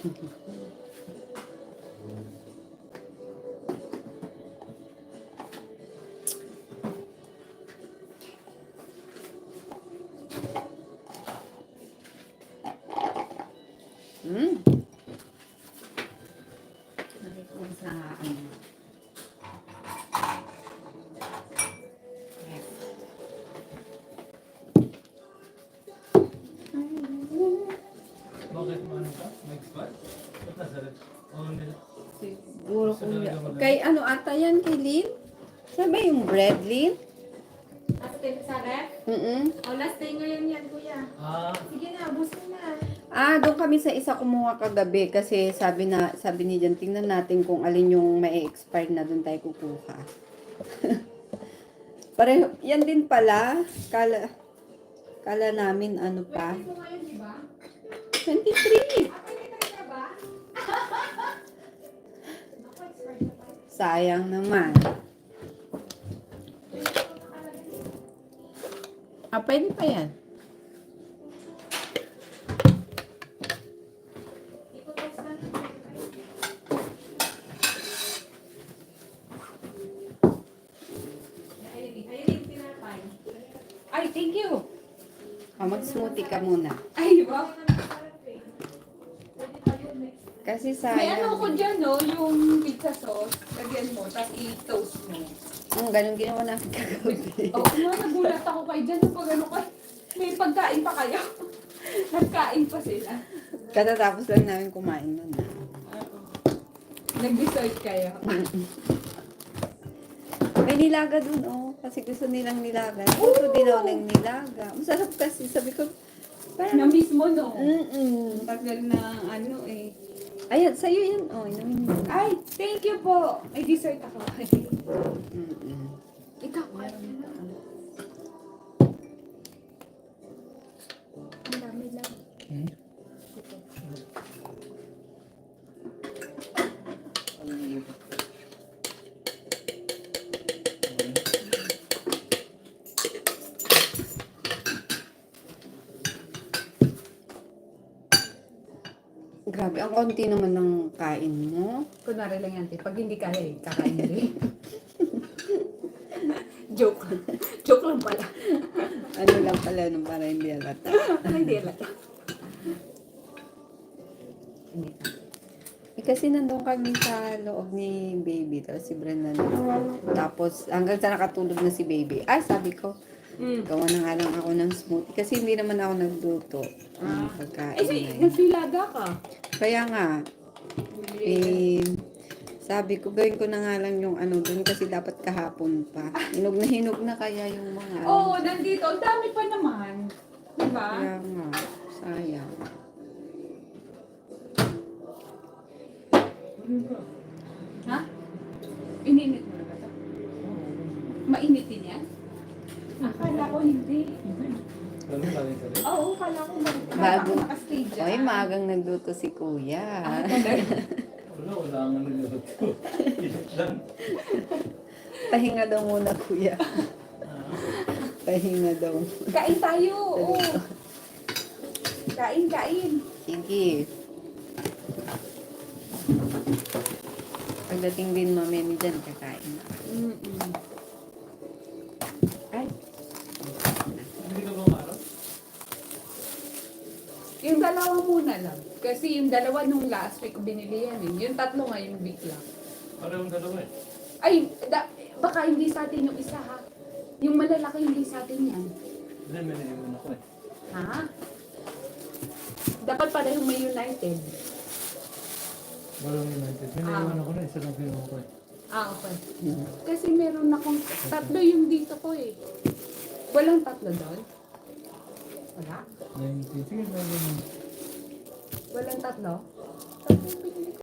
Sa ano. Bakit mo ano ka? Mag-spot? Ba't nasa red? Oh, hindi. Siguro kuya. Kay ano ata yan, kay Lynn? Saan ba yung bread, Lynn? Sa ref? O, last day ngayon yan, kuya. Sige na, busin na. Doon kami sa isa kumuha kagabi kasi sabi ni Jan, tingnan natin kung alin yung may expire na doon tayo kukuha. Pareho, yan din pala. Kala namin ano pa. 20 mo ngayon, di ba? 23! Ka ba? Sayang naman. Pwede pa yan. Ay, thank you. Mag-smoothie ka muna. Ay, wow. Kasi May ano ko sayang. dyan, no? Yung pizza sauce. Lagyan mo, tapos i-toast mo. Ganun ginawa namin kagabi. Oo, nagulat ako kayo dyan. Pag ano kayo, may pagkain pa kayo. Nagkain pa sila. Katatapos lang namin kumain nun. Nag-dessert kayo. May nilaga dun, kasi gusto nilang nilaga. Gusto din ako ng nilaga. Masarap kasi, sabi ko, Na mismo, no? Tagal na ano Ayan, sa'yo yan. Inumin mo. Ay, thank you po. May dessert ako. Ikaw, ang dami lang. Grabe, ang konti naman ng kain mo. Kunwari lang yan, pag hindi kaya, kakain na rin. Joke. Joke lang pala. Ano lang pala nung para hindi halata. Hindi lang. Kasi nandun kami sa loob ni baby, tapos si Brennan. Tapos hanggang sa nakatulog na si baby. Sabi ko, gawa na nga lang ako ng smoothie. Kasi hindi naman ako nagluto ng pagkain. Nagsilaga ka. Kaya nga, sabi ko, gawin ko na nga lang yung ano dun kasi dapat kahapon pa. Hinog na kaya yung mga Oo, nandito. Ang dami pa naman. Diba? Kaya nga, sayang. Ha? Ininit mo na ba ito? Mainit din yan? Akala ko hindi. Ano ba rin ka rin? Oo, akala ko Bago. naka-stage dyan. Oy, maagang nagluto si kuya. Wala nga niluluto. Ilit lang. Pahinga daw muna, kuya. Pahinga daw. Kain tayo. Oo. Kain. Sige. Pagdating din mamaya ni dyan, kakain na. Ay, Hindi ka ba umaraw? Yung dalawa muna lang. Kasi yung dalawa nung last week binili yan eh. Yung tatlo nga yung week lang. Parang dalawa eh. Ay, baka hindi sa atin yung isa ha. Yung malalaki hindi sa atin yan. Hindi, may naiwan ako eh. Ha? Dapat pala yung may United. Walang United. May naiwan ako na, isa lang pinuha ko eh. Okay. Kasi meron akong tatlo yung dito ko eh. Walang tatlo doon? Wala? 19. Sige, may Walang tatlo? Tatlo yung binili ko.